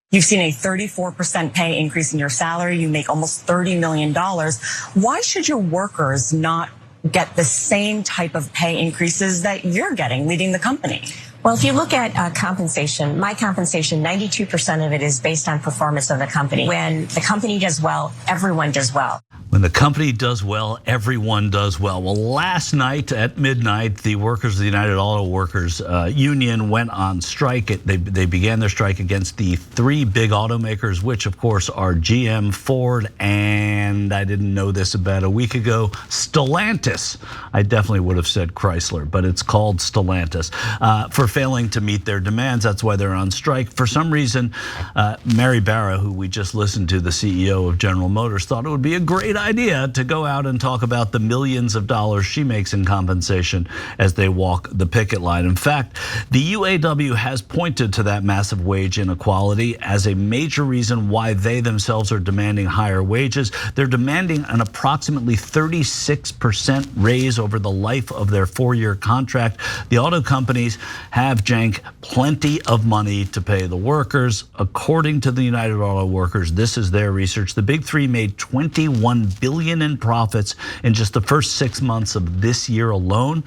You've seen a 34% pay increase in your salary. You make almost $30 million. Why should your workers not get the same type of pay increases that you're getting leading the company? Well, if you look at compensation, my compensation, 92% of it is based on performance of the company. When the company does well, everyone does well. When the company does well, everyone does well. Well, last night at midnight, the workers of the United Auto Workers Union went on strike. They began their strike against the three big automakers, which of course are GM, Ford, and I didn't know this about a week ago, Stellantis. I definitely would have said Chrysler, but it's called Stellantis, for failing to meet their demands. That's why they're on strike. For some reason, Mary Barra, who we just listened to, the CEO of General Motors, thought it would be a great idea to go out and talk about the millions of dollars she makes in compensation as they walk the picket line. In fact, the UAW has pointed to that massive wage inequality as a major reason why they themselves are demanding higher wages. They're demanding an approximately 36% raise over the life of their 4-year contract. The auto companies have, Cenk, plenty of money to pay the workers. According to the United Auto Workers, this is their research, the big three made $21 billion in profits in just the first 6 months of this year alone.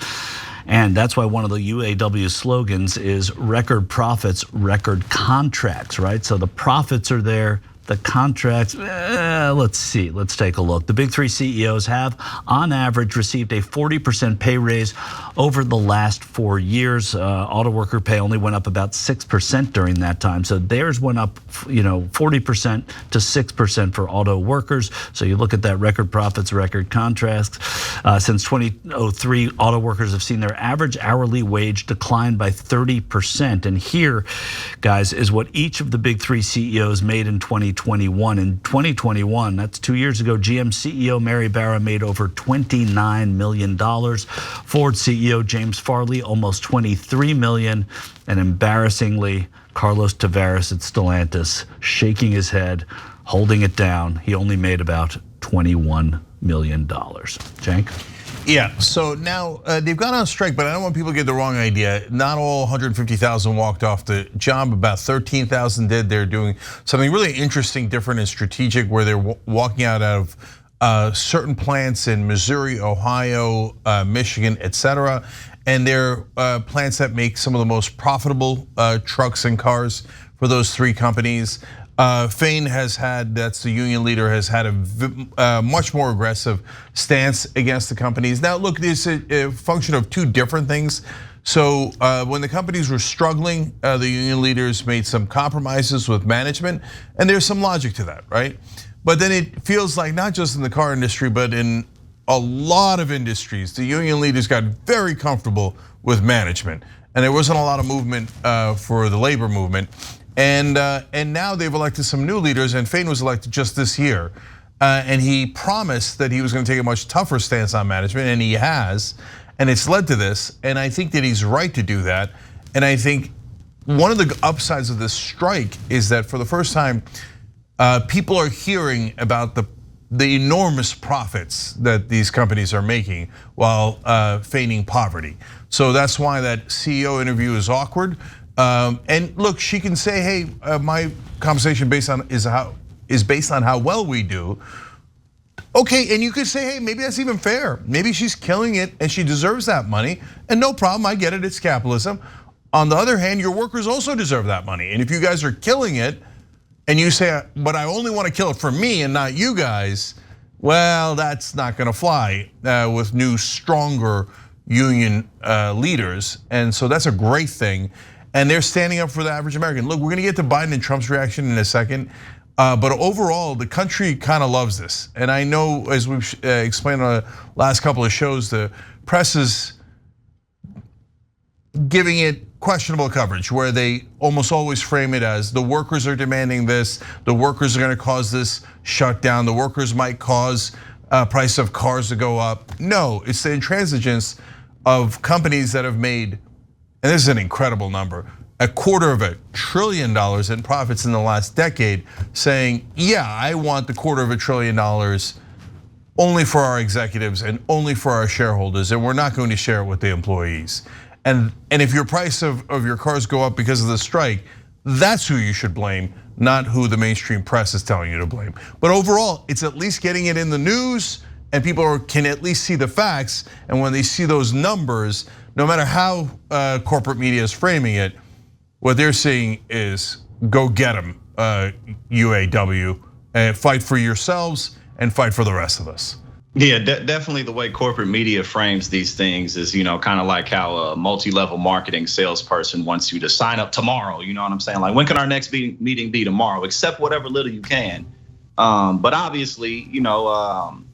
And that's why one of the UAW slogans is record profits, record contracts, right? So the profits are there. The contracts, let's see, let's take a look. The big three CEOs have, on average, received a 40% pay raise over the last 4 years. Auto worker pay only went up about 6% during that time. So theirs went up, 40% to 6% for auto workers. So you look at that record profits, record contracts. Since 2003, auto workers have seen their average hourly wage decline by 30%. And here, guys, is what each of the big three CEOs made in 2021. In 2021, that's 2 years ago, GM CEO Mary Barra made over $29 million. Ford CEO James Farley, almost $23 million. And embarrassingly, Carlos Tavares at Stellantis, shaking his head, holding it down. He only made about $21 million. Cenk? Yeah, so now they've gone on strike, but I don't want people to get the wrong idea. Not all 150,000 walked off the job. About 13,000 did. They're doing something really interesting, different, and strategic, where they're walking out of certain plants in Missouri, Ohio, Michigan, etc. And they're plants that make some of the most profitable trucks and cars for those three companies. Fain has had, that's the union leader, has had a much more aggressive stance against the companies. Now, look, it's a function of two different things. So when the companies were struggling, the union leaders made some compromises with management, and there's some logic to that, right? But then it feels like not just in the car industry, but in a lot of industries, the union leaders got very comfortable with management, and there wasn't a lot of movement for the labor movement. And now they've elected some new leaders, and Fain was elected just this year. And he promised that he was going to take a much tougher stance on management, and he has. And it's led to this, and I think that he's right to do that. And I think one of the upsides of this strike is that for the first time, people are hearing about the enormous profits that these companies are making while feigning poverty. So that's why that CEO interview is awkward. And look, she can say, hey, my compensation is based on how well we do. Okay, and you could say, hey, maybe that's even fair. Maybe she's killing it and she deserves that money. And no problem, I get it, it's capitalism. On the other hand, your workers also deserve that money. And if you guys are killing it and you say, but I only want to kill it for me and not you guys, well, that's not gonna fly with new, stronger union leaders. And so that's a great thing. And they're standing up for the average American. Look, we're gonna get to Biden and Trump's reaction in a second. But overall, the country kind of loves this. And I know, as we've explained on the last couple of shows, the press is giving it questionable coverage, where they almost always frame it as the workers are demanding this, the workers are gonna cause this shutdown, the workers might cause price of cars to go up. No, it's the intransigence of companies that have made, and this is an incredible number, $250 billion in profits in the last decade, saying, yeah, I want the $250 billion only for our executives and only for our shareholders, and we're not going to share it with the employees. And if your price of your cars go up because of the strike, that's who you should blame, not who the mainstream press is telling you to blame. But overall, it's at least getting it in the news, and people can at least see the facts. And when they see those numbers, no matter how corporate media is framing it, what they're saying is, go get them, UAW, and fight for yourselves and fight for the rest of us. Yeah, definitely the way corporate media frames these things is, kind of like how a multi-level marketing salesperson wants you to sign up tomorrow. You know what I'm saying? Like, when can our next meeting be tomorrow? Accept whatever little you can. But obviously,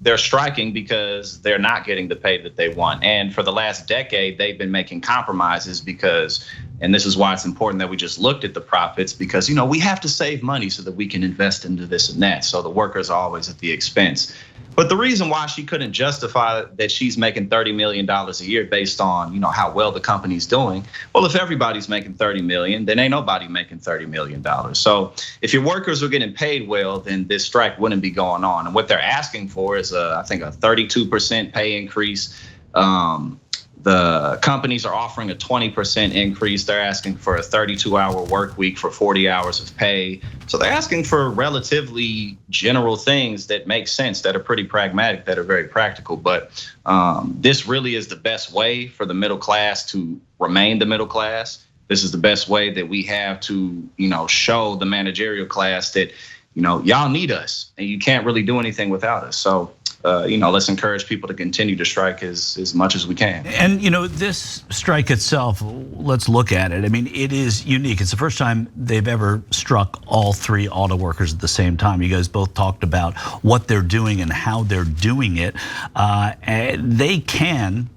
they're striking because they're not getting the pay that they want. And for the last decade, they've been making compromises because, and this is why it's important that we just looked at the profits, because, we have to save money so that we can invest into this and that. So the workers are always at the expense. But the reason why she couldn't justify that she's making $30 million a year based on, how well the company's doing. Well, if everybody's making $30 million, then ain't nobody making $30 million. So if your workers were getting paid well, then this strike wouldn't be going on. And what they're asking for is, I think, a 32% pay increase. The companies are offering a 20% increase. They're asking for a 32-hour work week for 40 hours of pay. So they're asking for relatively general things that make sense, that are pretty pragmatic, that are very practical. But this really is the best way for the middle class to remain the middle class. This is the best way that we have to, show the managerial class that, y'all need us and you can't really do anything without us. So, let's encourage people to continue to strike as much as we can. And this strike itself, let's look at it. I mean, it is unique. It's the first time they've ever struck all three auto workers at the same time. You guys both talked about what they're doing and how they're doing it. They can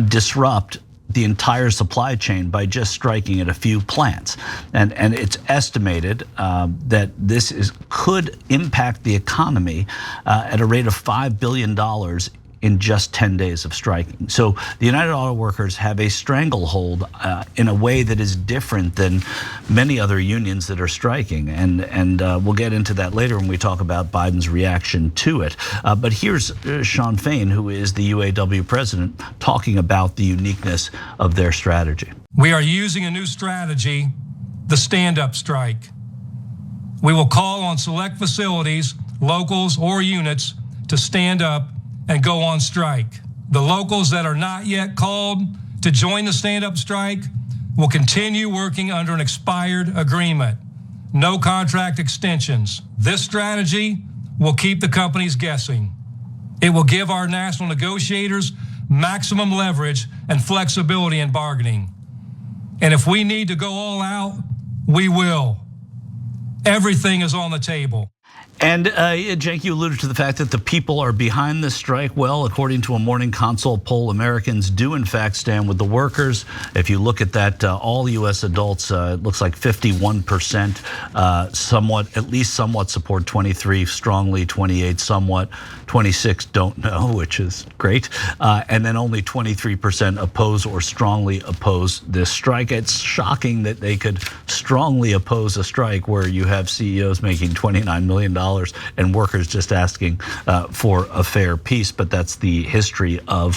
disrupt the entire supply chain by just striking at a few plants. And it's estimated that this could impact the economy at a rate of $5 billion in just 10 days of striking. So the United Auto Workers have a stranglehold in a way that is different than many other unions that are striking. And we'll get into that later when we talk about Biden's reaction to it. But here's Shawn Fain, who is the UAW president, talking about the uniqueness of their strategy. We are using a new strategy, the stand-up strike. We will call on select facilities, locals, or units to stand up and go on strike. The locals that are not yet called to join the stand-up strike will continue working under an expired agreement. No contract extensions. This strategy will keep the companies guessing. It will give our national negotiators maximum leverage and flexibility in bargaining. And if we need to go all out, we will. Everything is on the table. And Cenk, you alluded to the fact that the people are behind this strike. Well, according to a Morning Consult poll, Americans do in fact stand with the workers. If you look at that, all U.S. adults, it looks like 51% at least somewhat support, 23 strongly, 28 somewhat, 26 don't know, which is great. And then only 23% oppose or strongly oppose this strike. It's shocking that they could strongly oppose a strike where you have CEOs making $29 million and workers just asking for a fair piece. But that's the history of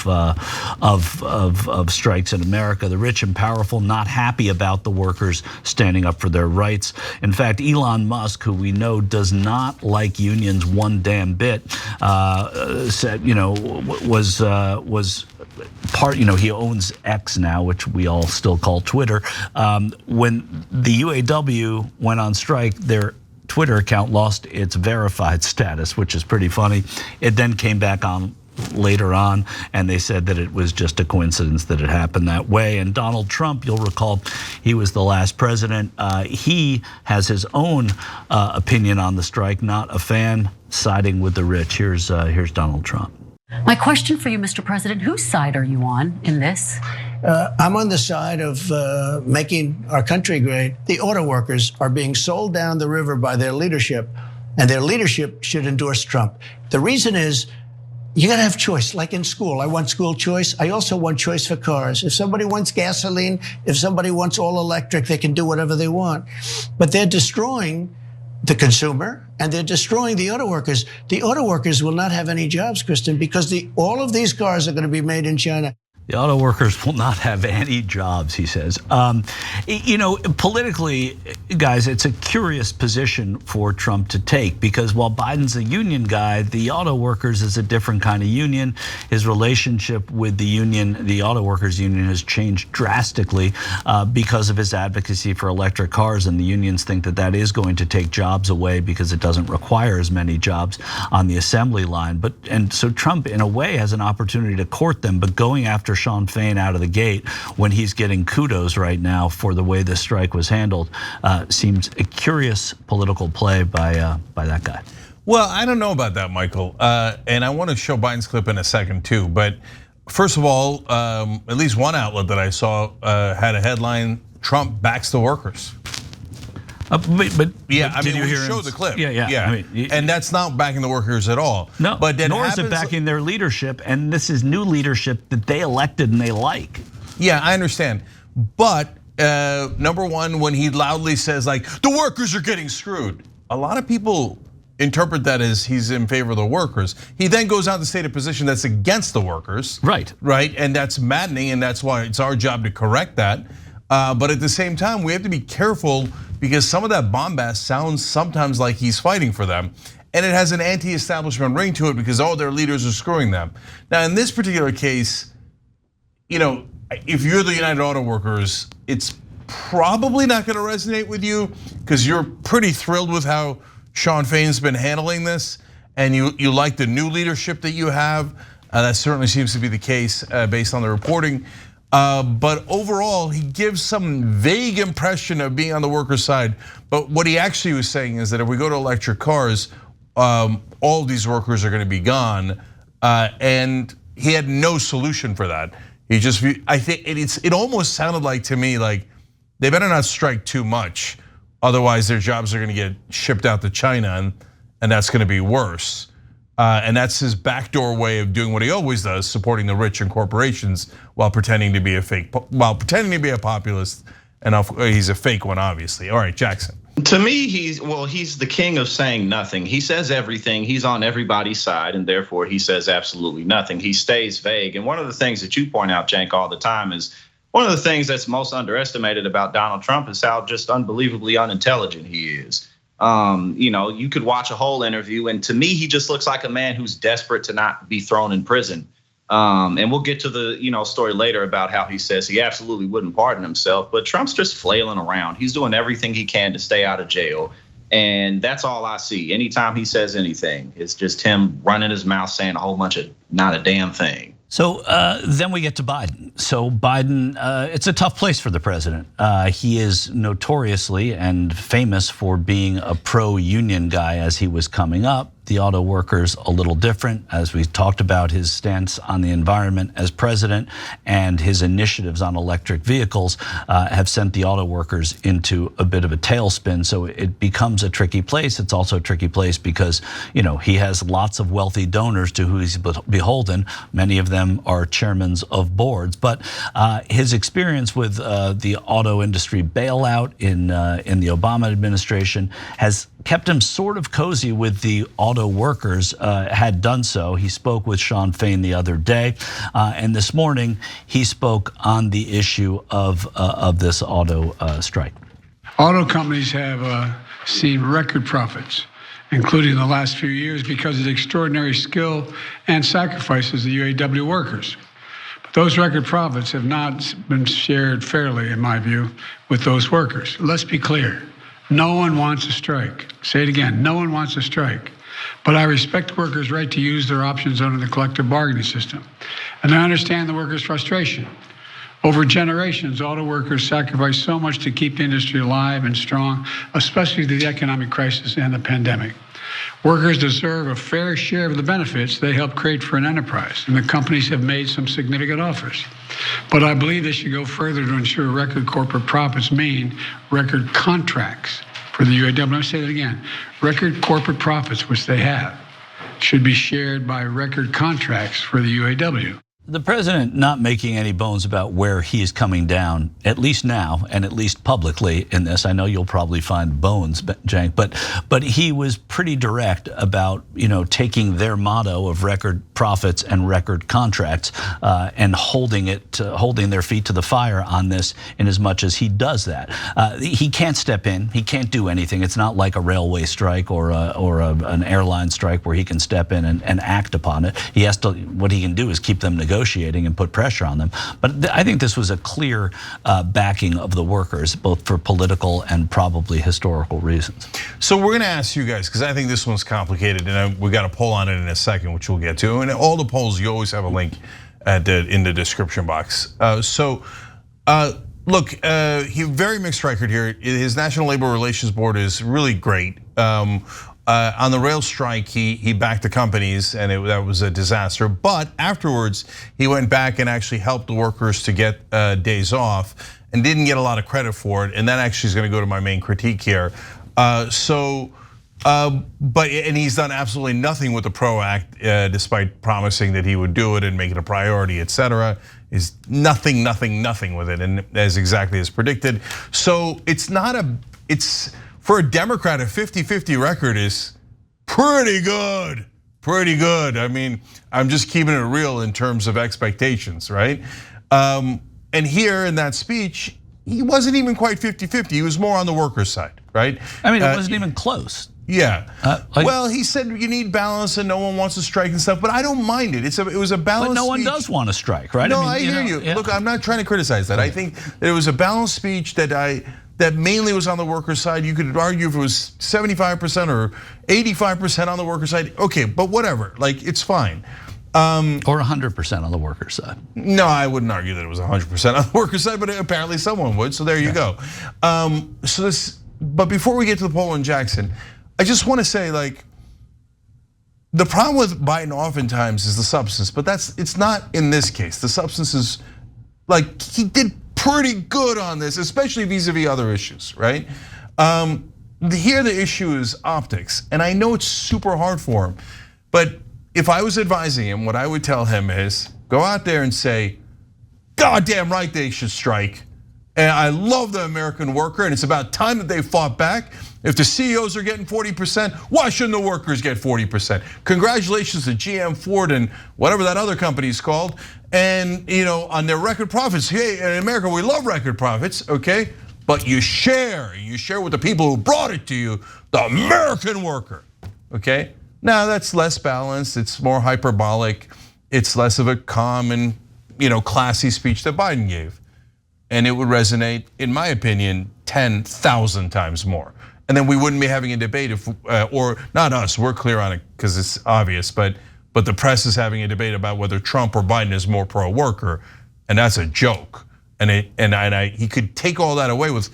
strikes in America. The rich and powerful not happy about the workers standing up for their rights. In fact, Elon Musk, who we know does not like unions one damn bit, said, was part, he owns X now, which we all still call Twitter. When the UAW went on strike, their Twitter account lost its verified status, which is pretty funny. It then came back on later on, and they said that it was just a coincidence that it happened that way. And Donald Trump, you'll recall, he was the last president. He has his own opinion on the strike, not a fan, siding with the rich. Here's Donald Trump. My question for you, Mr. President, whose side are you on in this? I'm on the side of making our country great. The auto workers are being sold down the river by their leadership, and their leadership should endorse Trump. The reason is, you gotta have choice. Like in school, I want school choice. I also want choice for cars. If somebody wants gasoline, if somebody wants all electric, they can do whatever they want. But they're destroying the consumer, and they're destroying the auto workers. The auto workers will not have any jobs, Kristen, because all of these cars are gonna be made in China. The auto workers will not have any jobs, he says. Politically, guys, it's a curious position for Trump to take, because while Biden's a union guy, the auto workers is a different kind of union. His relationship with the union, the auto workers union, has changed drastically because of his advocacy for electric cars, and the unions think that that is going to take jobs away because it doesn't require as many jobs on the assembly line. And so Trump, in a way, has an opportunity to court them, but going after Sean Fain out of the gate when he's getting kudos right now for the way the strike was handled seems a curious political play by that guy. Well, I don't know about that, Michael, and I want to show Biden's clip in a second too. But first of all, at least one outlet that I saw had a headline: Trump backs the workers. But yeah, I mean, you we hear showed the clip. Yeah. I mean, and that's not backing the workers at all. No, but nor is it backing their leadership, and this is new leadership that they elected and they like. Yeah, I understand, but number one, when he loudly says like the workers are getting screwed, a lot of people interpret that as he's in favor of the workers. He then goes out to state a position that's against the workers. Right, and that's maddening, and that's why it's our job to correct that. But at the same time, we have to be careful, because some of that bombast sounds sometimes like he's fighting for them. And it has an anti-establishment ring to it because all their leaders are screwing them. Now, in this particular case, if you're the United Auto Workers, it's probably not gonna resonate with you because you're pretty thrilled with how Sean Fain's been handling this, and you like the new leadership that you have. That certainly seems to be the case based on the reporting. But overall, he gives some vague impression of being on the workers' side. But what he actually was saying is that if we go to electric cars, all of these workers are gonna be gone. And he had no solution for that. I think it almost sounded like to me like they better not strike too much, otherwise their jobs are gonna get shipped out to China, and that's gonna be worse. And that's his backdoor way of doing what he always does, supporting the rich and corporations while pretending to be a populist, and he's a fake one, obviously. All right, Jackson. To me, he's the king of saying nothing. He says everything. He's on everybody's side, and therefore he says absolutely nothing. He stays vague. And one of the things that you point out, Cenk, all the time is one of the things that's most underestimated about Donald Trump is how just unbelievably unintelligent he is. You could watch a whole interview, and to me, he just looks like a man who's desperate to not be thrown in prison. And we'll get to the story later about how he says he absolutely wouldn't pardon himself, but Trump's just flailing around. He's doing everything he can to stay out of jail, and that's all I see. Anytime he says anything, it's just him running his mouth saying a whole bunch of not a damn thing. So then we get to Biden. So Biden, it's a tough place for the president. He is notoriously and famous for being a pro-union guy as he was coming up. The auto workers a little different, as we talked about his stance on the environment as president, and his initiatives on electric vehicles have sent the auto workers into a bit of a tailspin. So it becomes a tricky place. It's also a tricky place because he has lots of wealthy donors to who he's beholden. Many of them are chairmen of boards. But his experience with the auto industry bailout in the Obama administration has kept him sort of cozy with the auto workers, had done so. He spoke with Sean Fain the other day, and this morning he spoke on the issue of this auto strike. Auto companies have seen record profits, including the last few years, because of the extraordinary skill and sacrifices of the UAW workers. But those record profits have not been shared fairly, in my view, with those workers. Let's be clear. No one wants a strike. Say it again, no one wants a strike. But I respect workers' right to use their options under the collective bargaining system. And I understand the workers' frustration. Over generations, auto workers sacrificed so much to keep the industry alive and strong, especially through the economic crisis and the pandemic. Workers deserve a fair share of the benefits they helped create for an enterprise, and the companies have made some significant offers. But I believe they should go further to ensure record corporate profits mean record contracts for the UAW. Let me say that again. Record corporate profits, which they have, should be shared by record contracts for the UAW. The president not making any bones about where he is coming down, at least now and at least publicly in this. I know you'll probably find bones, Cenk, but he was pretty direct about taking their motto of record profits and record contracts and holding their feet to the fire on this in as much as he does that. He can't step in. He can't do anything. It's not like a railway strike or an airline strike where he can step in and act upon it. He has to. What he can do is keep them negotiating and put pressure on them. But I think this was a clear backing of the workers, both for political and probably historical reasons. So we're going to ask you guys, because I think this one's complicated, and we got a poll on it in a second, which we'll get to. And all the polls, you always have a link in the description box. Look, he very mixed record here. His National Labor Relations Board is really great. On the rail strike, he backed the companies, and that was a disaster. But afterwards, he went back and actually helped the workers to get days off, and didn't get a lot of credit for it. And that actually is going to go to my main critique here. And he's done absolutely nothing with the PRO Act, despite promising that he would do it and make it a priority, et cetera. Is nothing with it, and as exactly as predicted. So it's for a Democrat, a 50-50 record is pretty good, I mean, I'm just keeping it real in terms of expectations, right? And here in that speech, he wasn't even quite 50-50. He was more on the workers' side, right? I mean, it wasn't even close. Yeah. Well, he said you need balance and no one wants to strike and stuff, but I don't mind it. It was a balanced But no one speech. does want to strike, right? No, I hear you. Yeah. Look, I'm not trying to criticize that. I think that it was a balanced speech that mainly was on the workers' side. You could argue if it was 75% or 85% on the workers' side. Okay, but whatever, like it's fine. Or 100% on the workers' side. No, I wouldn't argue that it was 100% on the workers' side, but apparently someone would, so there you go. But before we get to the poll in Jackson, I just want to say, like, the problem with Biden oftentimes is the substance, but it's not in this case. The substance is, like, he did pretty good on this, especially vis-a-vis other issues, right? Here the issue is optics, and I know it's super hard for him, but if I was advising him, what I would tell him is, go out there and say, goddamn right they should strike. And I love the American worker, and it's about time that they fought back. If the CEOs are getting 40%, why shouldn't the workers get 40%? Congratulations to GM, Ford, and whatever that other company is called. And on their record profits. Hey, in America, we love record profits, okay? But you share with the people who brought it to you, the American worker, okay? Now that's less balanced, it's more hyperbolic, it's less of a calm and classy speech that Biden gave. And it would resonate, in my opinion, 10,000 times more. And then we wouldn't be having a debate or not us, we're clear on it because it's obvious, but the press is having a debate about whether Trump or Biden is more pro-worker, and that's a joke. And he could take all that away with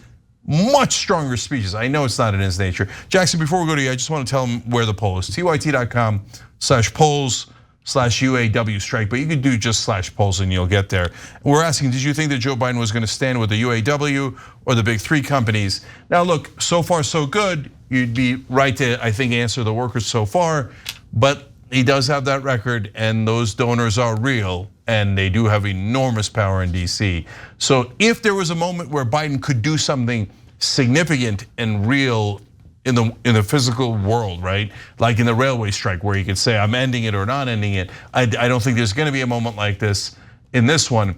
much stronger speeches. I know it's not in his nature. Jackson, before we go to you, I just want to tell him where the poll is. tyt.com/polls/UAW strike, but you could do just /polls and you'll get there. We're asking, did you think that Joe Biden was going to stand with the UAW or the big three companies? Now look, so far so good. You'd be right to, I think, answer the workers so far, but he does have that record and those donors are real and they do have enormous power in DC. So if there was a moment where Biden could do something significant and real in the physical world, right? Like in the railway strike where you could say, I'm ending it or not ending it. I don't think there's gonna be a moment like this in this one,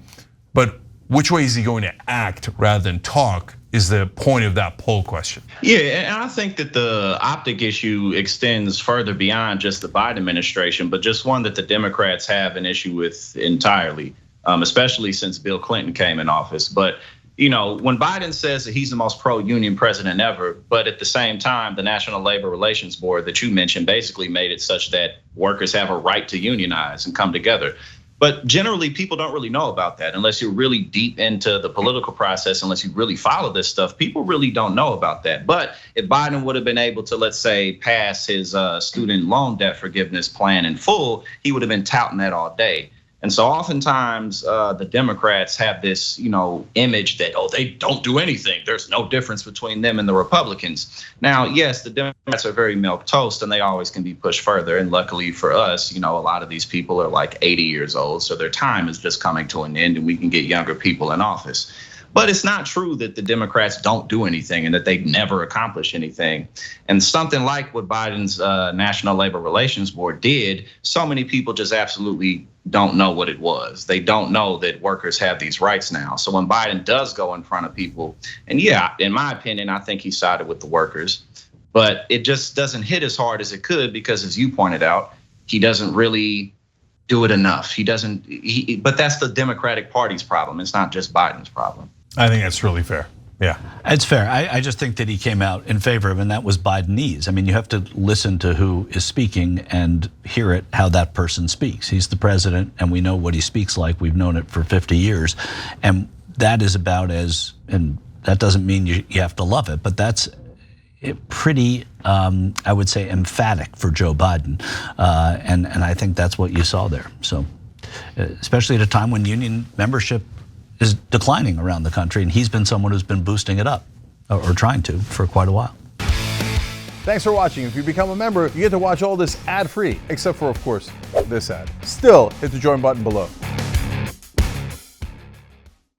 but which way is he going to act rather than talk is the point of that poll question. Yeah, and I think that the optic issue extends further beyond just the Biden administration, but just one that the Democrats have an issue with entirely, especially since Bill Clinton came in office. But when Biden says that he's the most pro-union president ever, but at the same time, the National Labor Relations Board that you mentioned basically made it such that workers have a right to unionize and come together. But generally, people don't really know about that unless you're really deep into the political process, unless you really follow this stuff. People really don't know about that. But if Biden would have been able to, let's say, pass his student loan debt forgiveness plan in full, he would have been touting that all day. And so oftentimes the Democrats have this, image that, oh, they don't do anything. There's no difference between them and the Republicans. Now, yes, the Democrats are very milquetoast and they always can be pushed further. And luckily for us, a lot of these people are like 80 years old. So their time is just coming to an end and we can get younger people in office. But it's not true that the Democrats don't do anything and that they never accomplish anything. And something like what Biden's National Labor Relations Board did, so many people just absolutely don't know what it was. They don't know that workers have these rights now. So when Biden does go in front of people, and yeah, in my opinion, I think he sided with the workers, but it just doesn't hit as hard as it could because, as you pointed out, he doesn't really do it enough. But that's the Democratic Party's problem. It's not just Biden's problem. I think that's really fair. Yeah, it's fair. I just think that he came out in favor of, and that was Bidenese. I mean, you have to listen to who is speaking and hear it how that person speaks. He's the president, and we know what he speaks like. We've known it for 50 years, and that is about and that doesn't mean you have to love it, but that's pretty, I would say, emphatic for Joe Biden, and I think that's what you saw there. So, especially at a time when union membership is declining around the country, and he's been someone who's been boosting it up, or trying to, for quite a while. Thanks for watching. If you become a member, you get to watch all this ad-free, except for, of course, this ad. Still, hit the join button below.